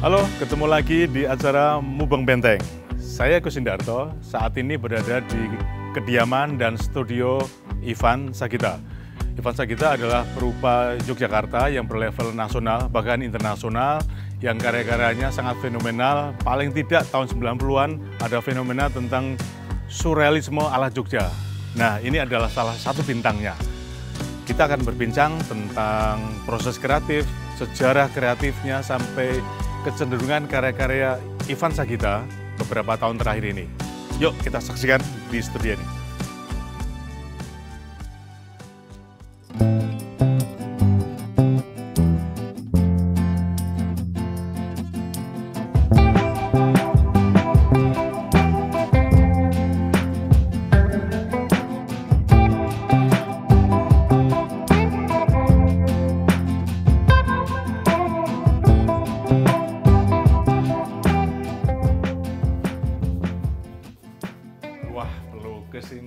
Halo, ketemu lagi di acara Mubeng Benteng. Saya Kusindarto, saat ini berada di kediaman dan studio Ivan Sagita. Ivan Sagita adalah perupa Yogyakarta yang berlevel nasional, bahkan internasional, yang karya-karyanya sangat fenomenal. Paling tidak tahun 90-an ada fenomena tentang surrealisme ala Jogja. Nah, ini adalah salah satu bintangnya. Kita akan berbincang tentang proses kreatif, sejarah kreatifnya, sampai kecenderungan karya-karya Ivan Sagita beberapa tahun terakhir ini. Yuk kita saksikan di studio ini.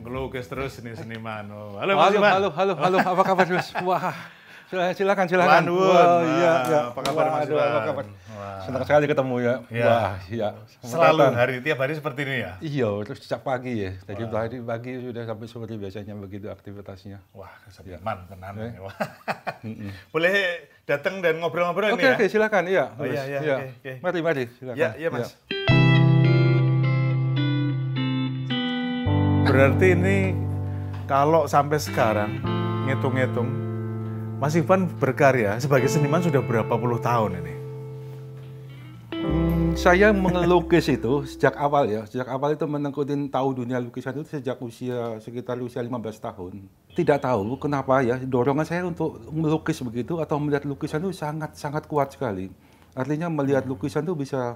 Pelukis terus ini seniman. Oh, halo, halo, apa kabar Mas? Wah, silakan. Wah, iya. Apa kabar Mas? Apa kabar? Senang sekali ketemu ya. Wah, iya. Selalu tiap hari seperti ini ya? Iya, terus sejak pagi ya. Jadi pagi sudah sampai sore biasanya begitu aktivitasnya. Wah, seniman tenan. Boleh datang dan ngobrol-ngobrol ini ya? Oke, silakan. Iya. Oh, iya. Mari, silakan. Iya, Mas. Berarti ini kalau sampai sekarang ngitung-ngitung, Mas Ivan berkarya sebagai seniman sudah berapa puluh tahun ini? Saya melukis itu sejak awal ya. Sejak awal itu menekuni tahu dunia lukisan itu sejak sekitar usia 15 tahun. Tidak tahu kenapa ya, dorongan saya untuk melukis begitu atau melihat lukisan itu sangat kuat sekali. Artinya melihat lukisan itu bisa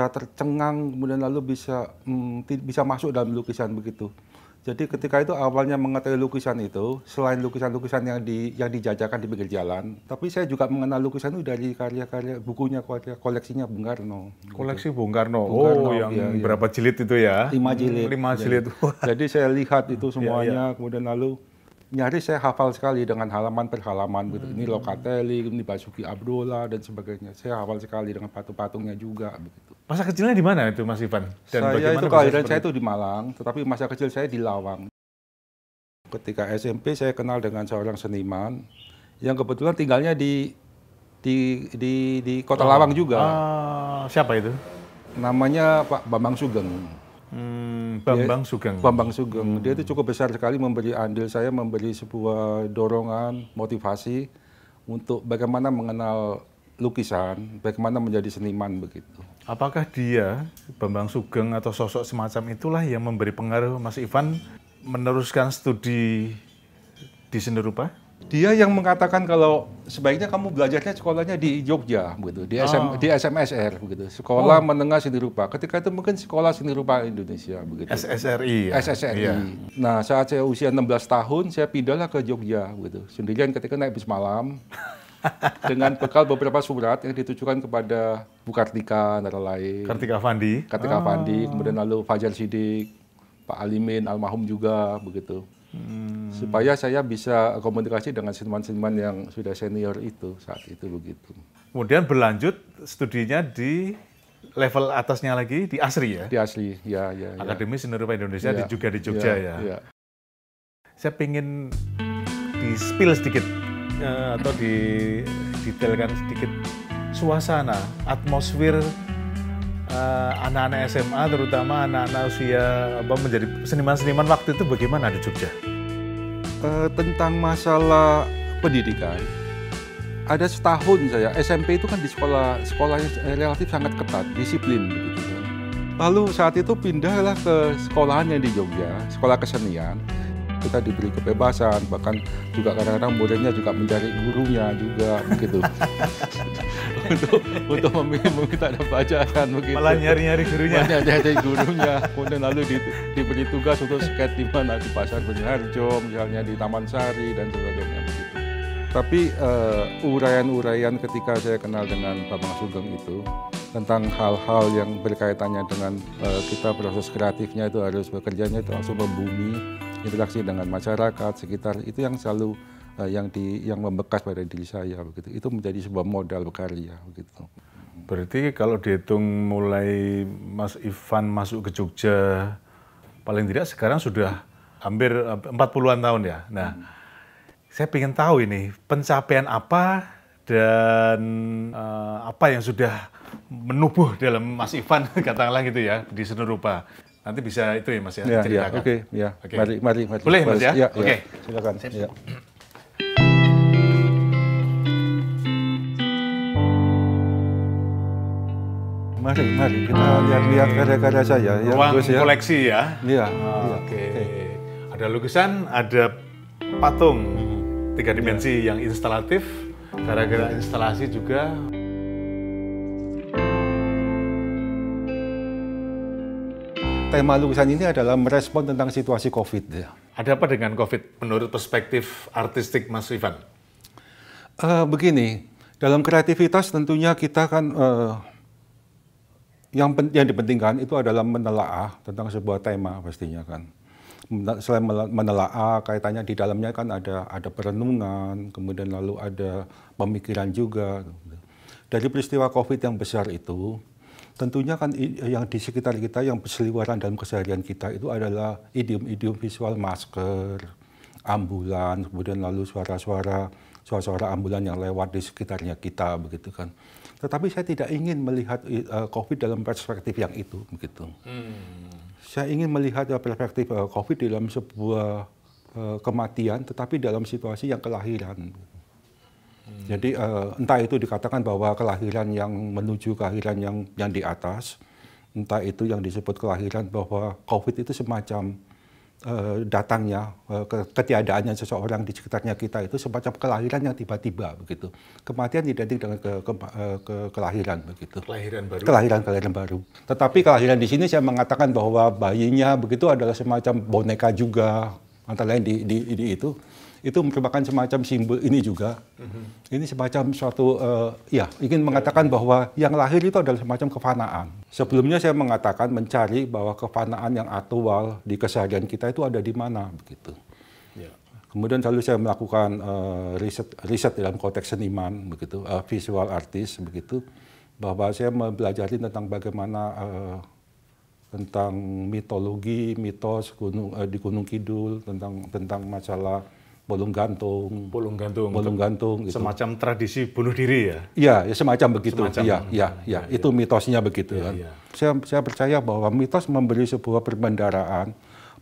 tercengang, kemudian lalu bisa masuk dalam lukisan begitu. Jadi ketika itu awalnya mengetahui lukisan itu, selain lukisan-lukisan yang dijajakan di pinggir jalan, tapi saya juga mengenal lukisan itu dari karya-karya bukunya, koleksinya Bung Karno. Koleksi Bung Karno. Oh, yang iya. Berapa jilid itu ya? 5 jilid. 5 jilid. Jadi saya lihat itu semuanya, kemudian lalu nyaris saya hafal sekali dengan halaman per halaman gitu. Ini Locatelli, ini Basuki Abdullah dan sebagainya. Saya hafal sekali dengan patung-patungnya juga begitu. Masa kecilnya di mana itu Mas Ivan? Dan kelahiran saya itu di Malang, tetapi masa kecil saya di Lawang. Ketika SMP saya kenal dengan seorang seniman yang kebetulan tinggalnya di Kota Lawang juga. Siapa itu? Namanya Pak Bambang Sugeng. Bambang Sugeng. Dia itu cukup besar sekali memberi andil saya, memberi sebuah dorongan, motivasi untuk bagaimana mengenal lukisan, bagaimana menjadi seniman begitu. Apakah dia, Bambang Sugeng atau sosok semacam itulah yang memberi pengaruh Mas Ivan meneruskan studi di seni rupa? Dia yang mengatakan kalau sebaiknya kamu belajarnya sekolahnya di Jogja, begitu, di SMSR, begitu, Sekolah Menengah Seni Rupa. Ketika itu mungkin Sekolah Seni Rupa Indonesia, begitu. SSRI. Ya? SSRI. Iya. Nah, saat saya usia 16 tahun, saya pindahlah ke Jogja, begitu, sendirian ketika naik bis malam, dengan bekal beberapa surat yang ditujukan kepada Bu Kartika, antara lain. Kartika Fandi, kemudian lalu Fajar Sidik, Pak Alimin, almarhum juga, begitu. Supaya saya bisa komunikasi dengan seniman-seniman yang sudah senior itu saat itu begitu. Kemudian berlanjut studinya di level atasnya lagi di ASRI ya? Di ASRI, ya. Akademi Seni Rupa Indonesia juga di Jogja ya. Saya pengen di-spill sedikit atau didetailkan sedikit suasana, atmosfer anak-anak SMA, terutama anak-anak usia menjadi seniman-seniman waktu itu bagaimana di Jogja? Tentang masalah pendidikan, ada setahun saya SMP itu kan di sekolahnya relatif sangat ketat, disiplin begitu. Lalu saat itu pindahlah ke sekolahan yang di Jogja, sekolah kesenian. Kita diberi kebebasan, bahkan juga kadang-kadang muridnya juga mencari gurunya juga begitu. untuk meminta ada bacaan begitu. Malah nyari-nyari gurunya. Kemudian lalu diberi tugas untuk skate di mana, di Pasar Beringharjo, misalnya di Taman Sari dan sebagainya begitu. Tapi uraian-uraian ketika saya kenal dengan Bambang Sugeng itu tentang hal-hal yang berkaitannya dengan kita proses kreatifnya itu harus bekerjanya itu langsung membumi, interaksi dengan masyarakat sekitar, itu yang selalu yang membekas pada diri saya begitu. Itu menjadi sebuah modal berkarya begitu. Berarti kalau dihitung mulai Mas Ivan masuk ke Jogja, paling tidak sekarang sudah hampir 40-an tahun ya. Nah, saya ingin tahu ini pencapaian apa dan apa yang sudah menubuh dalam Mas Ivan, katakanlah gitu ya, di seni rupa. Nanti bisa itu ya Mas ya, ceritakan. Oke. Mari. Boleh Mas ya? Oke. Silakan. Ya. Mari kita lihat karya-karya saya. Ya, Ruang ya. koleksi ya? Iya. Oke. Ada lukisan, ada patung, 3 dimensi yang instalatif, gara-gara instalasi juga. Tema lukisan ini adalah merespon tentang situasi COVID. Ya. Ada apa dengan COVID menurut perspektif artistik Mas Ivan? Begini, dalam kreativitas tentunya kita kan yang dipentingkan itu adalah menelaah tentang sebuah tema pastinya kan. Selain menelaah, kaitannya di dalamnya kan ada perenungan, kemudian lalu ada pemikiran juga. Dari peristiwa COVID yang besar itu, tentunya kan yang di sekitar kita, yang berseliweran dalam keseharian kita itu adalah idiom-idiom visual masker, ambulan, kemudian lalu suara-suara ambulan yang lewat di sekitarnya kita, begitu kan. Tetapi saya tidak ingin melihat COVID dalam perspektif yang itu, begitu. Saya ingin melihat perspektif COVID dalam sebuah kematian, tetapi dalam situasi yang kelahiran. Jadi entah itu dikatakan bahwa kelahiran yang menuju kelahiran yang di atas, entah itu yang disebut kelahiran bahwa COVID itu semacam datangnya, ketiadaannya seseorang di sekitarnya kita itu semacam kelahiran yang tiba-tiba begitu. Kematian identik dengan kelahiran begitu. Kelahiran baru. Tetapi kelahiran di sini saya mengatakan bahwa bayinya begitu adalah semacam boneka juga, antara lain di itu merupakan semacam simbol ini juga. Ini semacam suatu, ingin mengatakan bahwa yang lahir itu adalah semacam kefanaan. Sebelumnya saya mengatakan mencari bahwa kefanaan yang aktual di keseharian kita itu ada di mana, begitu. Ya. Kemudian lalu saya melakukan riset dalam konteks seniman, begitu, visual artist, begitu, bahwa saya mempelajari tentang bagaimana tentang mitologi, mitos di Gunung Kidul, tentang masalah bolong gantung gitu. Semacam tradisi bunuh diri ya? Iya, ya semacam begitu. Iya. Itu mitosnya begitu kan. Iya. Saya percaya bahwa mitos memberi sebuah perbendaharaan,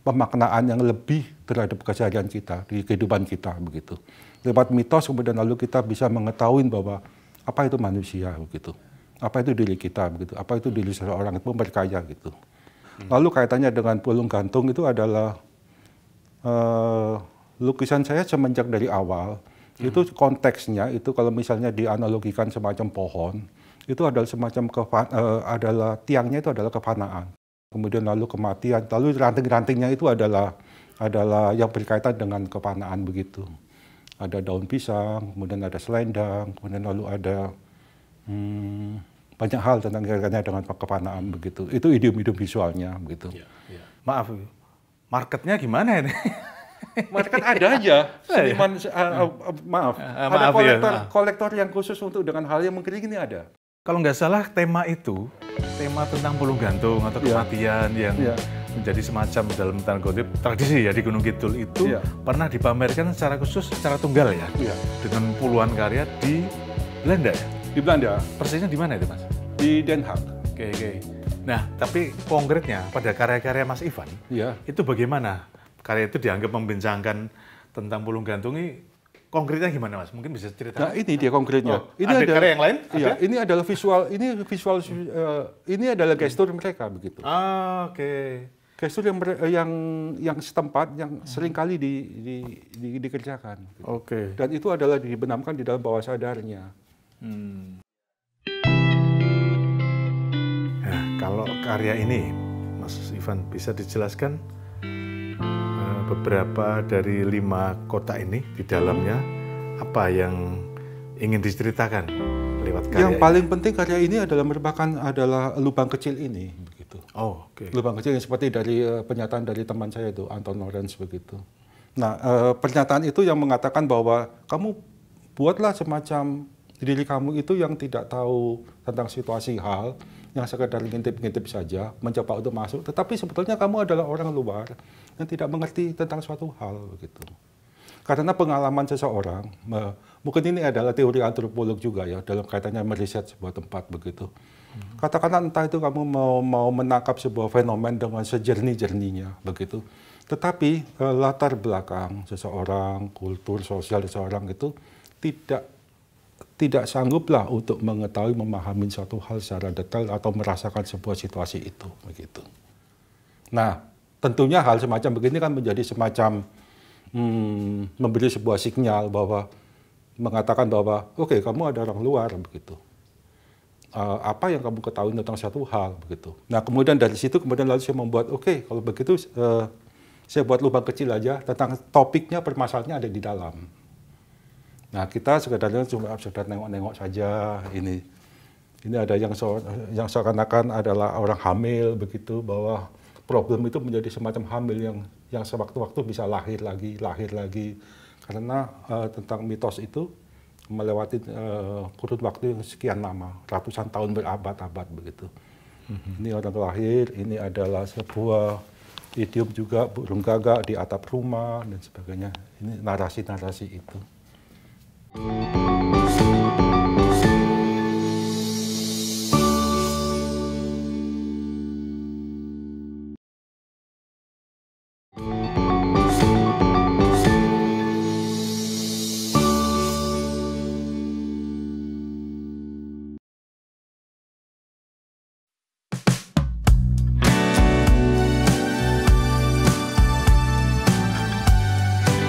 pemaknaan yang lebih terhadap keseharian kita, di kehidupan kita begitu. Lewat mitos kemudian lalu kita bisa mengetahui bahwa apa itu manusia begitu. Apa itu diri kita begitu. Apa itu diri seseorang itu berkaya gitu. Lalu kaitannya dengan bolong gantung itu adalah lukisan saya semenjak dari awal, itu konteksnya itu kalau misalnya dianalogikan semacam pohon, itu adalah semacam adalah tiangnya itu adalah kefanaan. Kemudian lalu kematian, lalu ranting-rantingnya itu adalah yang berkaitan dengan kefanaan begitu. Ada daun pisang, kemudian ada selendang, kemudian lalu ada banyak hal tentang kaitannya dengan kefanaan begitu. Itu idiom-idiom visualnya begitu. Ya. Maaf, marketnya gimana ini? Market ada aja, seniman, ada kolektor yang khusus untuk dengan hal yang mungkin ini ada. Kalau nggak salah tema tentang bolong gantung atau kematian yang menjadi semacam dalam tanda kutip tradisi ya di Gunung Kidul itu pernah dipamerkan secara khusus, secara tunggal ya, dengan puluhan karya di Belanda ya? Di Belanda. Persisnya di mana itu Mas? Di Den Haag. Oke. Nah, tapi konkretnya pada karya-karya Mas Ivan, itu bagaimana? Karya itu dianggap membincangkan tentang bolong gantung ini, konkretnya gimana Mas? Mungkin bisa cerita. Nah ini dia konkretnya. Ini ada karya yang lain? Iya, ini adalah visual. Ini adalah gestur mereka begitu. Oke. Gestur yang setempat, yang sering kali dikerjakan. Oke. Dan itu adalah dibenamkan di dalam bawah sadarnya. Nah, kalau karya ini, Mas Ivan bisa dijelaskan beberapa dari 5 kotak ini di dalamnya apa yang ingin diceritakan lewat karya? Yang paling penting karya ini adalah lubang kecil ini begitu. Oh, oke. Lubang kecil yang seperti dari pernyataan dari teman saya itu Anton Lawrence begitu. Nah, pernyataan itu yang mengatakan bahwa kamu buatlah semacam Diri kamu itu yang tidak tahu tentang situasi hal, yang sekedar ngintip-ngintip saja, mencoba untuk masuk, tetapi sebetulnya kamu adalah orang luar yang tidak mengerti tentang suatu hal begitu. Karena pengalaman seseorang, mungkin ini adalah teori antropolog juga ya, dalam kaitannya meriset sebuah tempat begitu. Katakanlah entah itu kamu mau menangkap sebuah fenomen dengan sejernih-jernihnya begitu. Tetapi latar belakang seseorang, kultur sosial seseorang itu tidak sangguplah untuk mengetahui, memahami suatu hal secara detail atau merasakan sebuah situasi itu begitu. Nah, tentunya hal semacam begini kan menjadi semacam memberi sebuah sinyal bahwa mengatakan bahwa oke, kamu ada orang luar begitu. Apa yang kamu ketahui tentang satu hal begitu. Nah, kemudian dari situ kemudian lalu saya membuat kalau begitu saya buat lubang kecil aja tentang topiknya, permasalahannya ada di dalam. Nah, kita sekedar nengok-nengok saja ini. Ini ada yang seakan-akan adalah orang hamil begitu, bahwa problem itu menjadi semacam hamil yang sewaktu-waktu bisa lahir lagi. Karena tentang mitos itu melewati kurun waktu yang sekian lama, ratusan tahun, berabad-abad begitu. Ini orang lahir, ini adalah sebuah idiom juga, burung gagak di atap rumah dan sebagainya. Ini narasi-narasi itu.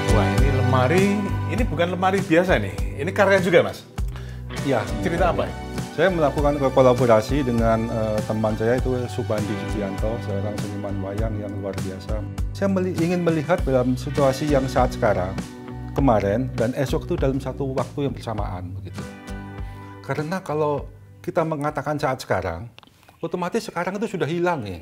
Wah, ini lemari, ini bukan lemari biasa nih. Ini karya juga, Mas? Ya, Cerita apa? saya melakukan kolaborasi dengan teman saya itu Subandi Sugianto, seorang seniman wayang yang luar biasa. Saya ingin melihat dalam situasi yang saat sekarang, kemarin, dan esok itu dalam satu waktu yang bersamaan begitu. Karena kalau kita mengatakan saat sekarang, otomatis sekarang itu sudah hilang ya.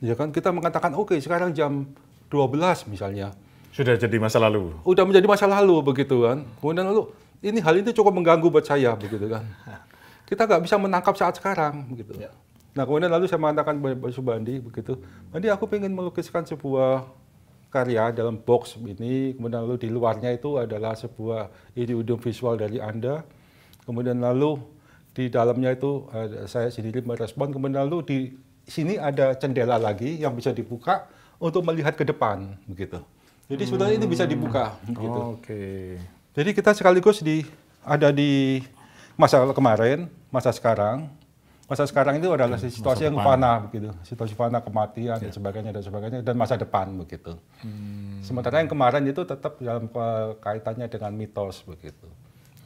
Ya kan, kita mengatakan oke, sekarang jam 12 misalnya. Sudah jadi masa lalu. Udah menjadi masa lalu begitu kan. Kemudian lalu hal ini cukup mengganggu buat saya begitu kan. Kita nggak bisa menangkap saat sekarang begitu. Ya. Nah, kemudian lalu saya mengatakan Pak Subandi begitu. Jadi aku ingin melukiskan sebuah karya dalam box ini, kemudian lalu di luarnya itu adalah sebuah idiom visual dari Anda. Kemudian lalu di dalamnya itu saya sendiri merespon, kemudian lalu di sini ada jendela lagi yang bisa dibuka untuk melihat ke depan begitu. Jadi sebetulnya ini bisa dibuka gitu. Oke. Jadi kita sekaligus ada di masa kemarin, masa sekarang. Masa sekarang itu adalah situasi yang fana begitu. Situasi fana, kematian dan sebagainya dan masa depan begitu. Sementara yang kemarin itu tetap dalam kaitannya dengan mitos begitu.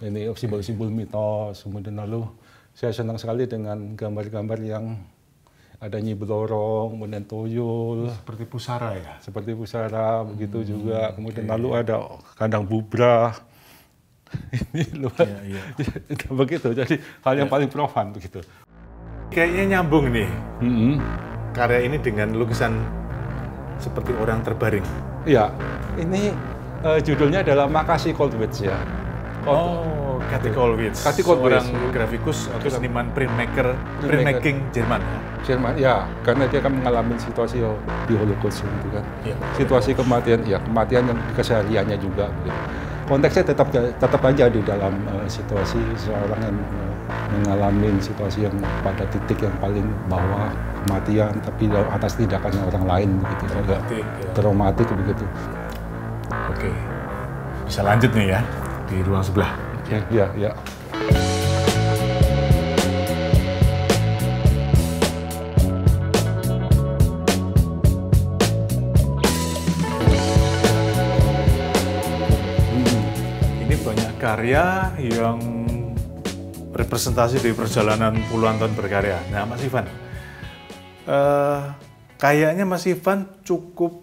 Ini simbol-simbol mitos. Kemudian lalu saya senang sekali dengan gambar-gambar yang ada Nyi Blorong, kemudian tuyul. Seperti pusara ya? Seperti pusara, begitu juga. Kemudian lalu ada kandang bubrah. Ini luar, begitu. Jadi hal yang paling profan begitu. Kayaknya nyambung nih. Karya ini dengan lukisan seperti orang terbaring. Iya, ini judulnya adalah Makasih Coldwitz ya. Cathy Kollwitz, seorang grafikus atau seniman printmaking Jerman. Jerman, ya, karena dia kan mengalami situasi di Holocaust gitu kan. Ya. Situasi kematian yang kesehariannya juga. Gitu. Konteksnya tetap aja di dalam situasi seorang yang mengalami situasi yang pada titik yang paling bawah kematian, tapi atas tindakannya orang lain begitu. Traumatik begitu. Oke, bisa lanjut nih ya di ruang sebelah. Ya. Ini banyak karya yang representasi dari perjalanan puluhan tahun berkarya. Nah, Mas Ivan, kayaknya Mas Ivan cukup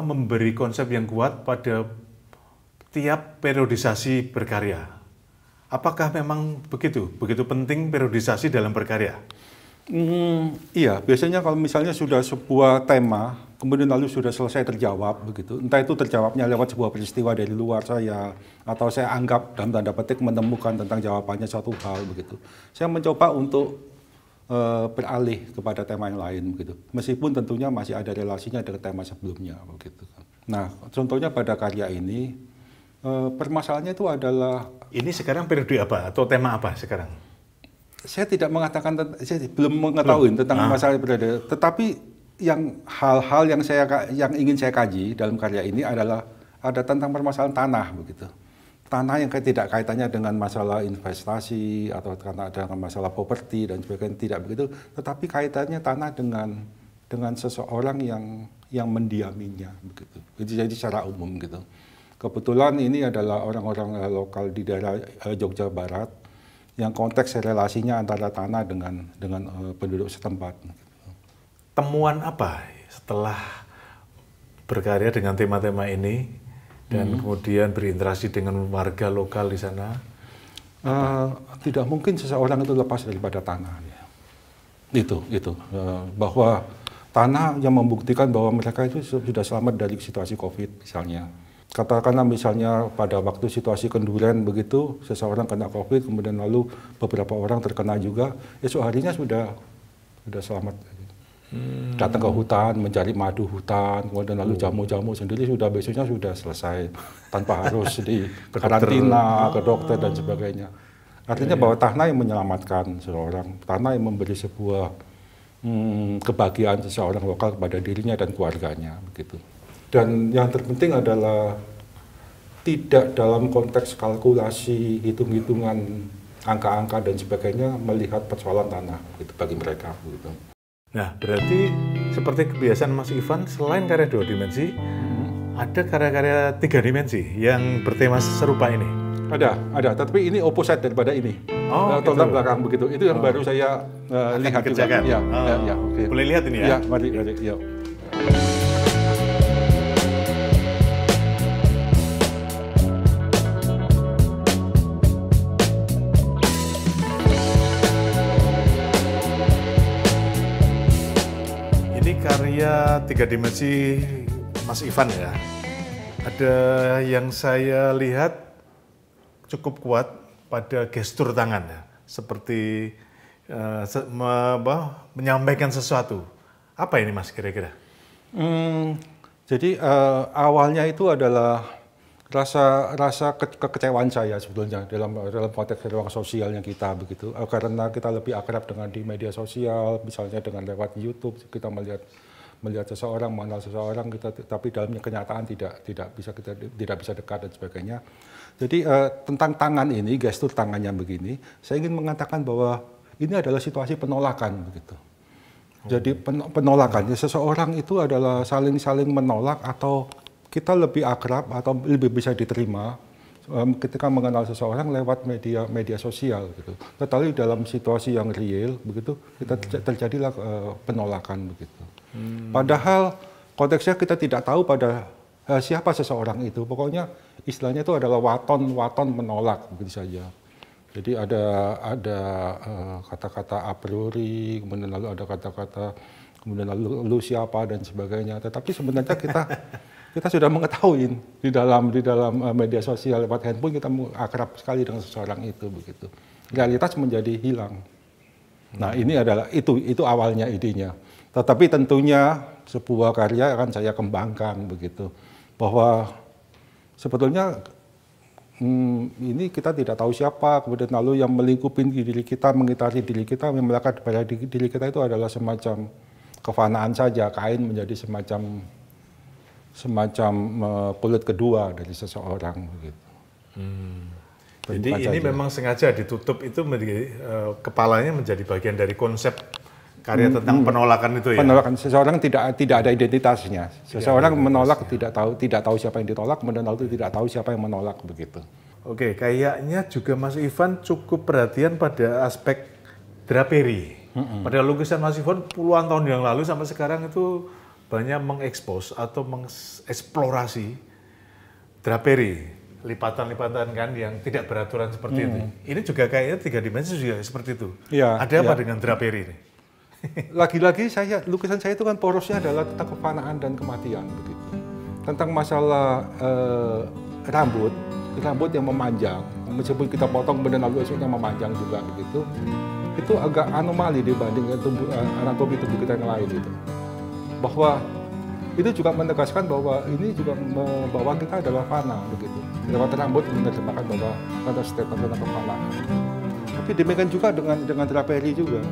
memberi konsep yang kuat pada tiap periodisasi berkarya. Apakah memang begitu penting periodisasi dalam berkarya? Iya, biasanya kalau misalnya sudah sebuah tema, kemudian lalu sudah selesai terjawab begitu. Entah itu terjawabnya lewat sebuah peristiwa dari luar saya, atau saya anggap dalam tanda petik menemukan tentang jawabannya suatu hal begitu. Saya mencoba untuk beralih kepada tema yang lain begitu. Meskipun tentunya masih ada relasinya dengan tema sebelumnya begitu. Nah, contohnya pada karya ini permasalahannya itu adalah, ini sekarang periode apa atau tema apa sekarang? saya tidak mengatakan, saya belum mengetahui tentang masalah periode, tetapi yang hal-hal yang ingin saya kaji dalam karya ini adalah ada tentang permasalahan tanah begitu. Tanah yang tidak kaitannya dengan masalah investasi atau karena dengan masalah properti dan sebagainya, tidak begitu, tetapi kaitannya tanah dengan seseorang yang mendiaminya begitu. Jadi secara umum gitu. Kebetulan ini adalah orang-orang lokal di daerah Jogja Barat yang konteks relasinya antara tanah dengan penduduk setempat. Temuan apa setelah berkarya dengan tema-tema ini dan kemudian berinteraksi dengan warga lokal di sana? Tidak mungkin seseorang itu lepas daripada tanah. Ya. Itu bahwa tanah yang membuktikan bahwa mereka itu sudah selamat dari situasi COVID misalnya. Katakanlah misalnya pada waktu situasi Kenduren begitu, seseorang kena COVID, kemudian lalu beberapa orang terkena juga, esok harinya sudah selamat. Datang ke hutan, mencari madu hutan, kemudian lalu jamu-jamu sendiri sudah besoknya sudah selesai, tanpa harus di karantina, ke dokter dan sebagainya. Artinya bahwa tanah yang menyelamatkan seseorang, tanah yang memberi sebuah kebahagiaan seseorang lokal kepada dirinya dan keluarganya, begitu. Dan yang terpenting adalah tidak dalam konteks kalkulasi, hitung-hitungan, angka-angka dan sebagainya melihat persoalan tanah gitu, bagi mereka. Gitu. Nah, berarti seperti kebiasaan Mas Ivan, selain karya 2 dimensi, ada karya-karya 3 dimensi yang bertema serupa ini? Ada, tapi ini opposite daripada ini. Total belakang begitu. Itu yang baru saya lihat juga. Ya, okay. Boleh lihat ini ya? Ya, mari, yuk. Karya 3 dimensi Mas Ivan ya. Ada yang saya lihat cukup kuat pada gestur tangan ya. Seperti menyampaikan sesuatu. Apa ini Mas kira-kira? Jadi awalnya itu adalah rasa kekecewaan saya sebetulnya dalam konteks ruang sosialnya kita begitu, karena kita lebih akrab dengan di media sosial, misalnya dengan lewat YouTube kita melihat seseorang, mengenal seseorang, tapi dalamnya kenyataan tidak bisa dekat dan sebagainya. Jadi tentang tangan ini, gestur tangannya begini, saya ingin mengatakan bahwa ini adalah situasi penolakan begitu. Jadi penolakan, seseorang itu adalah saling menolak atau kita lebih akrab atau lebih bisa diterima ketika mengenal seseorang lewat media sosial gitu. Tetapi dalam situasi yang real begitu kita terjadilah penolakan begitu. Padahal konteksnya kita tidak tahu pada siapa seseorang itu. Pokoknya istilahnya itu adalah waton menolak begitu saja. Jadi ada kata-kata a priori, kemudian lalu ada kata-kata, kemudian lalu lu siapa dan sebagainya. Tetapi sebenarnya kita sudah mengetahui di dalam media sosial lewat handphone kita akrab sekali dengan seseorang itu begitu. Realitas menjadi hilang. Nah, ini adalah itu awalnya idenya. Tetapi tentunya sebuah karya akan saya kembangkan begitu. Bahwa sebetulnya ini kita tidak tahu siapa, kemudian lalu yang melingkupi diri kita, mengitari diri kita, yang melekat pada diri kita itu adalah semacam kefanaan saja. Kain menjadi semacam kulit kedua dari seseorang begitu. Jadi ini memang sengaja ditutup itu kepalanya menjadi bagian dari konsep karya tentang penolakan itu ya. Penolakan seseorang tidak ada identitasnya. Seseorang menolak tidak tahu siapa yang ditolak, kemudian lalu tidak tahu siapa yang menolak begitu. Oke, kayaknya juga Mas Ivan cukup perhatian pada aspek draperi. Pada lukisan Mas Ivan puluhan tahun yang lalu sampai sekarang itu banyak mengekspos atau mengeksplorasi draperi, lipatan-lipatan kan yang tidak beraturan seperti itu. Ini juga kayaknya 3 dimensi juga seperti itu. Ya, ada apa dengan draperi ini? lagi-lagi lukisan saya itu kan porosnya adalah tentang kefanaan dan kematian begitu. Tentang masalah rambut yang memanjang, meskipun kita potong kemudian lalu esoknya memanjang juga begitu. Itu agak anomali dibandingkan anatomi tubuh kita yang lain itu. Bahwa itu juga menegaskan bahwa ini juga bahwa kita adalah fana begitu. Lewat rambut menerjemahkan bahwa ada statement tentang kefanaan. Tapi demikian juga dengan draperi juga.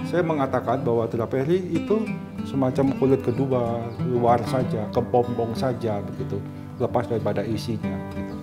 Saya mengatakan bahwa draperi itu semacam kulit kedua, luar saja, kepompong saja begitu, lepas daripada isinya. Gitu.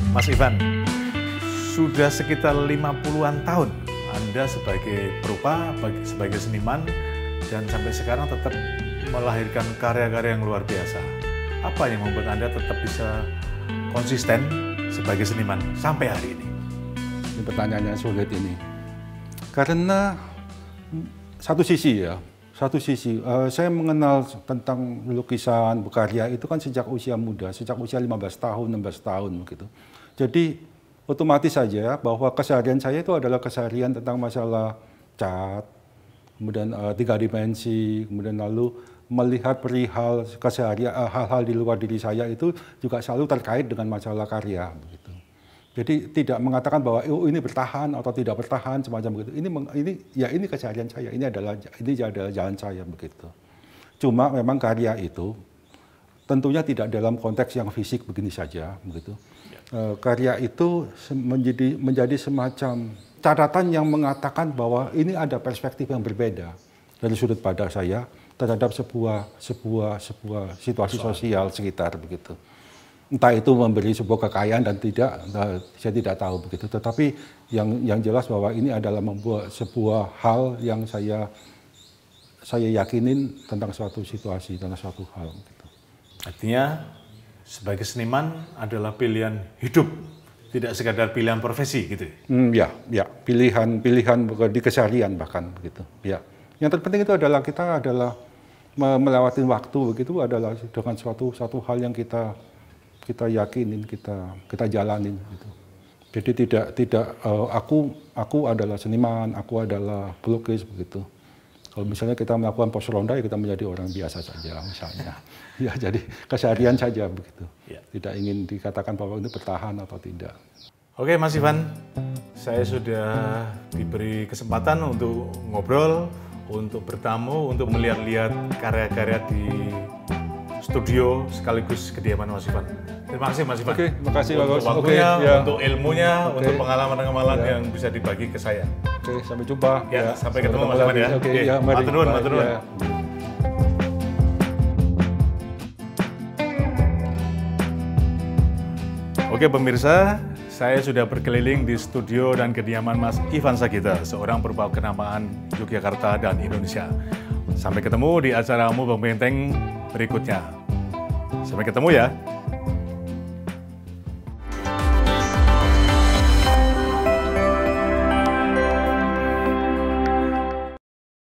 Mas Ivan, sudah sekitar 50-an tahun Anda sebagai perupa, sebagai seniman, dan sampai sekarang tetap melahirkan karya-karya yang luar biasa. Apa yang membuat Anda tetap bisa konsisten sebagai seniman sampai hari ini? Ini pertanyaan yang sulit ini. Karena satu sisi saya mengenal tentang lukisan, berkarya itu kan sejak usia muda, sejak usia 15 tahun, 16 tahun gitu. Jadi otomatis saja bahwa keseharian saya itu adalah keseharian tentang masalah cat, kemudian 3 dimensi, kemudian lalu melihat perihal keseharian, hal-hal di luar diri saya itu juga selalu terkait dengan masalah karya begitu. Jadi tidak mengatakan bahwa ini bertahan atau tidak bertahan semacam begitu. Ini keseharian saya, ini adalah jalan saya begitu. Cuma memang karya itu tentunya tidak dalam konteks yang fisik begini saja begitu. Karya itu menjadi semacam catatan yang mengatakan bahwa ini ada perspektif yang berbeda dari sudut pandang saya terhadap sebuah situasi sosial sekitar begitu. Entah itu memberi sebuah kekayaan dan tidak, saya tidak tahu begitu. Tetapi yang jelas bahwa ini adalah membuat sebuah hal yang saya yakinin tentang suatu situasi, tentang suatu hal. Gitu. Artinya sebagai seniman adalah pilihan hidup, tidak sekadar pilihan profesi gitu. Ya, pilihan di keseharian bahkan begitu. Ya, yang terpenting itu adalah kita melewati waktu begitu adalah dengan suatu hal yang kita yakinin, kita jalanin gitu. Jadi tidak aku adalah seniman, aku adalah pelukis begitu. Kalau misalnya kita melakukan pos ronda, ya kita menjadi orang biasa saja misalnya. Ya, jadi keseharian saja begitu. Ya. Tidak ingin dikatakan bahwa ini bertahan atau tidak. Oke, Mas Ivan, saya sudah diberi kesempatan untuk ngobrol, untuk bertamu, untuk melihat-lihat karya-karya di studio sekaligus kediaman Mas Ivan. Terima kasih Mas Ivan. Oke, terima kasih untuk waktunya, untuk ilmunya, untuk pengalaman-pengalaman yang bisa dibagi ke saya. Oke, sampai jumpa. Ya, sampai ketemu Mas Ivan ya. Oke, mari. Matur nuwun. Oke pemirsa, saya sudah berkeliling di studio dan kediaman Mas Ivan Sagita, seorang perupa kenamaan Yogyakarta dan Indonesia. Sampai ketemu di acara Mubeng Benteng berikutnya. Sampai ketemu ya.